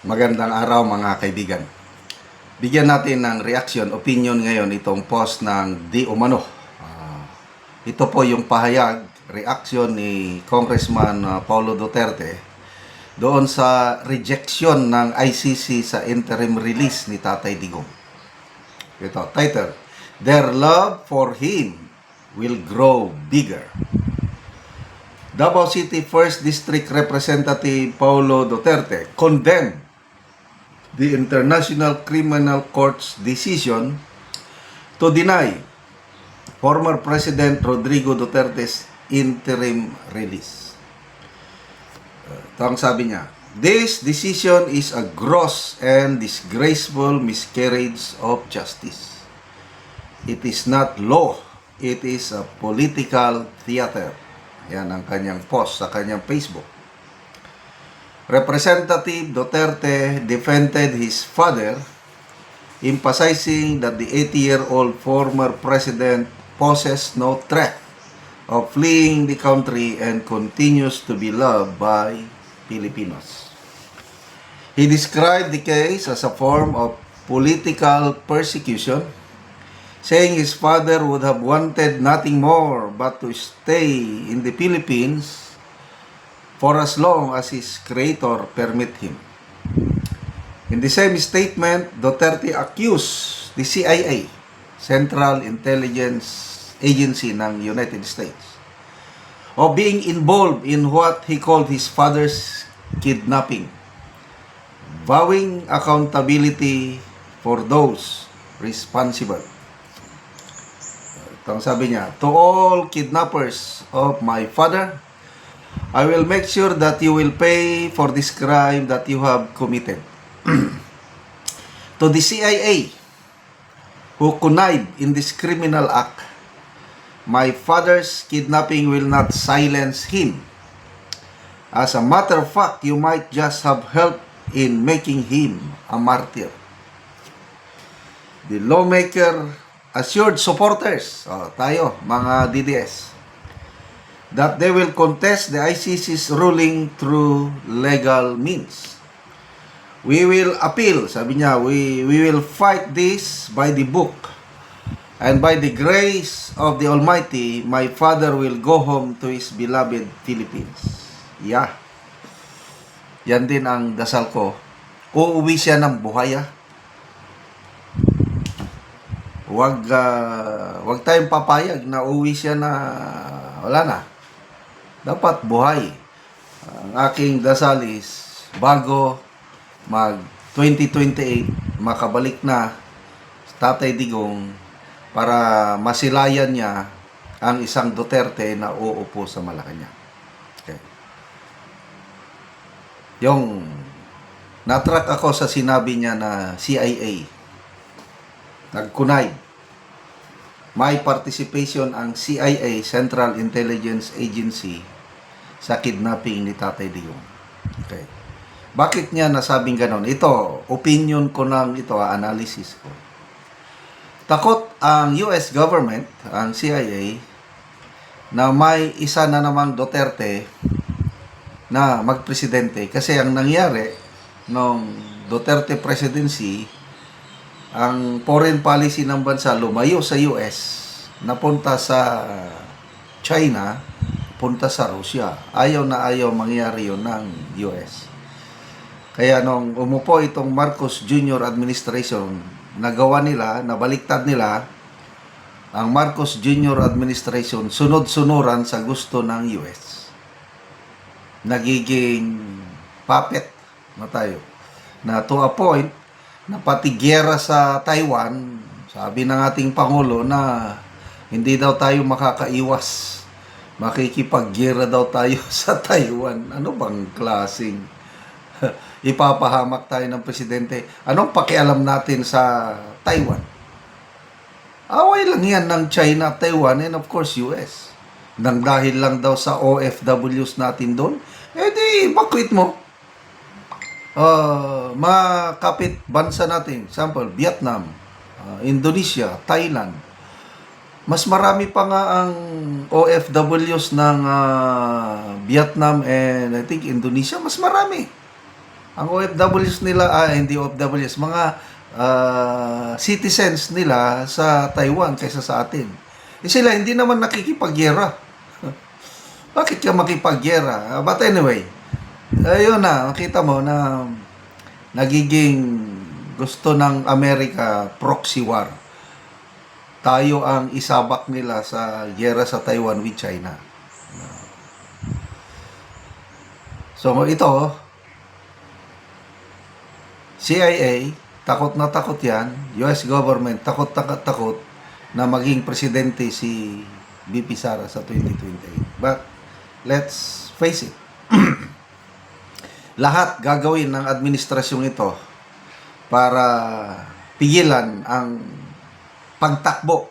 Magandang araw mga kaibigan. Bigyan natin ng reaction, opinion ngayon itong post ng Di Umano. Ito po yung pahayag, reaction ni Congressman Paulo Duterte doon sa rejection ng ICC sa interim release ni Tatay Digong. Ito, title, Their love for him will grow bigger. Davao City 1st District Representative Paulo Duterte condemned the International Criminal Court's decision to deny former President Rodrigo Duterte's interim release. Ito ang sabi niya, "This decision is a gross and disgraceful miscarriage of justice. It is not law, it is a political theater." Yan ang kanyang post sa kanyang Facebook. Representative Duterte defended his father, emphasizing that the 80-year-old former president poses no threat of fleeing the country and continues to be loved by Filipinos. He described the case as a form of political persecution, saying his father would have wanted nothing more but to stay in the Philippines for as long as his creator permit him. In the same statement, Duterte accused the CIA, Central Intelligence Agency ng United States, of being involved in what he called his father's kidnapping, vowing accountability for those responsible. Ito ang sabi niya, "To all kidnappers of my father, I will make sure that you will pay for this crime that you have committed." To the CIA, who connived in this criminal act, my father's kidnapping will not silence him. As a matter of fact, you might just have helped in making him a martyr. The lawmaker assured supporters, tayo, mga DDS, that they will contest the ICC's ruling through legal means. We will appeal, sabi niya, we will fight this by the book. And by the grace of the Almighty, my father will go home to his beloved Philippines. Yeah. Yan din ang dasal ko. Uuwi siya ng buhay. Wag tayong papayag na uuwi siya na wala na. Dapat buhay. Ang aking dasal is bago mag 2028 makabalik na Tatay Digong para masilayan niya ang isang Duterte na uupo sa Malacanang. Okay. Yung natrack ako sa sinabi niya na CIA nag-connive. May participation ang CIA, Central Intelligence Agency, sa kidnapping ni Tatay Digong. Okay. Bakit niya nasabing ganon? Ito, opinion ko lang ito, analysis ko. Takot ang US government, ang CIA, na may isa na namang Duterte na magpresidente. Kasi ang nangyari nung Duterte presidency, ang foreign policy ng bansa lumayo sa US, napunta sa China, punta sa Russia. Ayaw na ayaw mangyari yun ng US. Kaya nung umupo itong Marcos Jr. administration, nagawa nila, nabaliktad nila, ang Marcos Jr. administration, sunod-sunuran sa gusto ng US. Nagiging puppet na tayo. Na to a point, na pati giyera sa Taiwan, sabi ng ating Pangulo na hindi daw tayo makakaiwas. Makikipaggiyera daw tayo sa Taiwan. Ano bang klaseng ipapahamak tayo ng presidente? Anong pakialam natin sa Taiwan? Away lang yan ng China, Taiwan, and of course US. Nang dahil lang daw sa OFWs natin doon, di bakwit mo. Mga kapit bansa natin, example, Vietnam, Indonesia, Thailand, mas marami pa nga ang OFWs ng Vietnam and I think Indonesia, mas marami. Ang OFWs nila, hindi OFWs, mga citizens nila sa Taiwan kaysa sa atin. Sila hindi naman nakikipagyera. Bakit ka makipagyera? But anyway, ayun na, nakita mo na nagiging gusto ng Amerika proxy war. Tayo ang isabak nila sa gyera sa Taiwan with China. So ito, CIA, takot na takot yan. US government, takot na takot na maging presidente si BP Sara sa 2028. But let's face it, lahat gagawin ng administrasyong ito para pigilan ang pagtakbo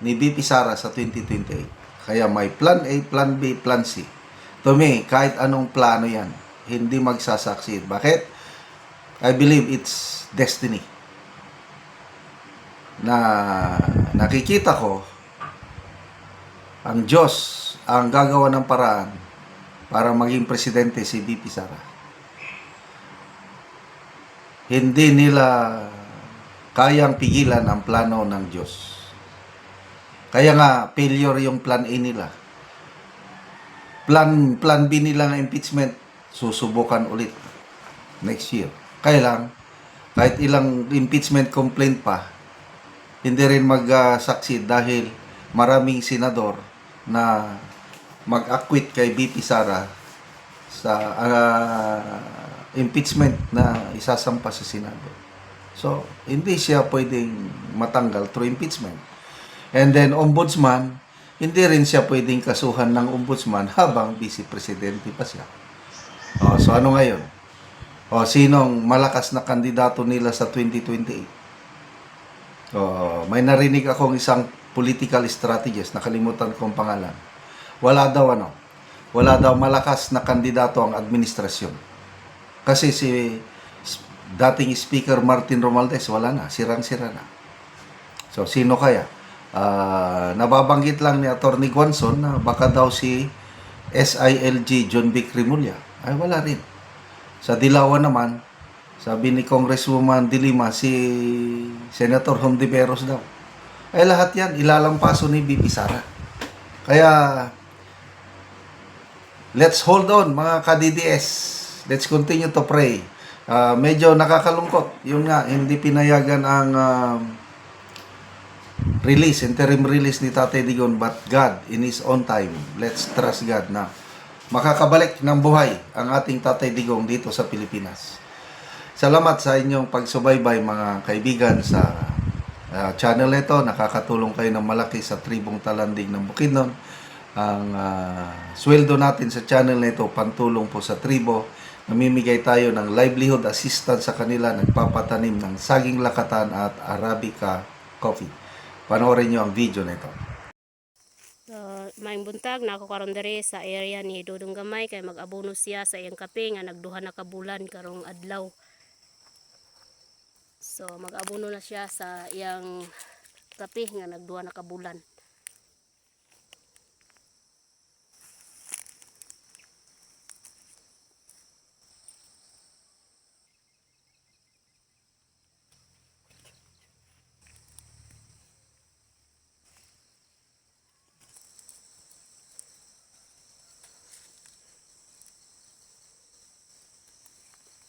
ni BP Sara sa 2028. Kaya may plan A, plan B, plan C. To me, kahit anong plano yan, hindi magsasucceed. Bakit? I believe it's destiny. Na nakikita ko, ang Diyos ang gagawa ng paraan para maging presidente si BP Sara. Hindi nila kayang pigilan ang plano ng Diyos. Kaya nga, failure yung plan A nila. Plan B nila ng impeachment, susubukan ulit next year. Kaya lang, kahit ilang impeachment complaint pa, hindi rin mag-succeed dahil maraming senador na mag-acquit kay BP Sara sa impeachment na isasampa sa Senado. So, hindi siya pwedeng matanggal through impeachment. And then, ombudsman, hindi rin siya pwedeng kasuhan ng ombudsman habang vice-presidente pa siya. So, ano ngayon? Sinong malakas na kandidato nila sa 2028? May narinig akong isang political strategist, nakalimutan ko ang pangalan. Wala daw malakas na kandidato ang administrasyon. Kasi si dating Speaker Martin Romualdez, wala na, sirang-sira na. So, sino kaya? Nababanggit lang ni Atty. Guanzon na baka daw si SILG John Vic Rimulya. Ay, wala rin. Sa Dilawan naman, sabi ni Congresswoman Dilima, si Senator Hontiveros daw. Ay, lahat yan, ilalampaso ni BP Sara. Kaya, let's hold on, mga ka-DDS. Let's continue to pray. Medyo nakakalungkot. Yun nga, hindi pinayagan ang interim release ni Tatay Digong, but God, in His own time, let's trust God na makakabalik ng buhay ang ating Tatay Digong dito sa Pilipinas. Salamat sa inyong pagsubaybay, mga kaibigan, sa channel nito. Nakakatulong kayo ng malaki sa tribong Talanding ng Bukidnon. Ang sweldo natin sa channel nito, pantulong po sa tribo. Namimigay tayo ng livelihood assistance sa kanila, nagpapatanim ng saging lakatan at Arabica coffee. Panoorin nyo ang video nito. So, maing buntag na ako karon dere sa area ni Dudong Gamay kay mag-abono siya sa iyang kape nga nagduha na ka bulan karong adlaw. So mag-abono na siya sa iyang kape nga nagduha na ka bulan.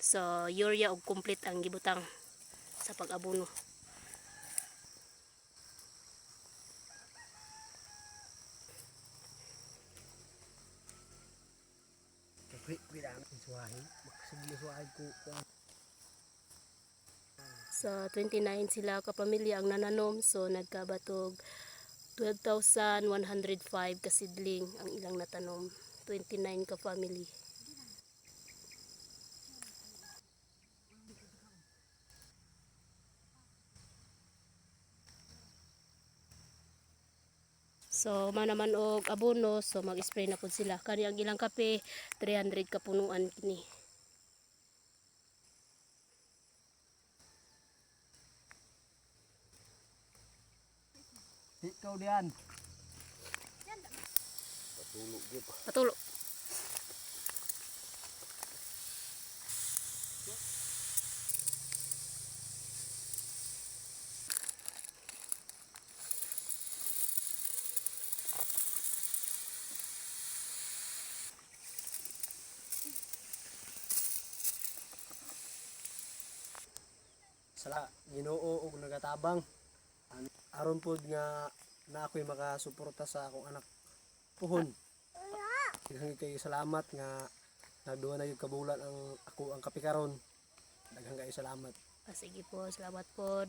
So urea og complete ang gibutang sa pag-abono. Sa 29 sila ka pamilya ang nananom, so nagkabatog 12,105 ka seedling ang ilang natanom. 29 ka family. So manaman og abono, so mag-spray na pud sila. Kani ang ilang kape 300 ka punuan kini. Ikaw diyan. Patulo. Sala Ginoo ug nagatabang. Aron pod nga na ako'y makasuporta sa akong anak puhon. Daghang kay salamat nga nagduha na yung kabulan ang ako ang kapikaron. Daghang kay salamat. Sige po, salamat po.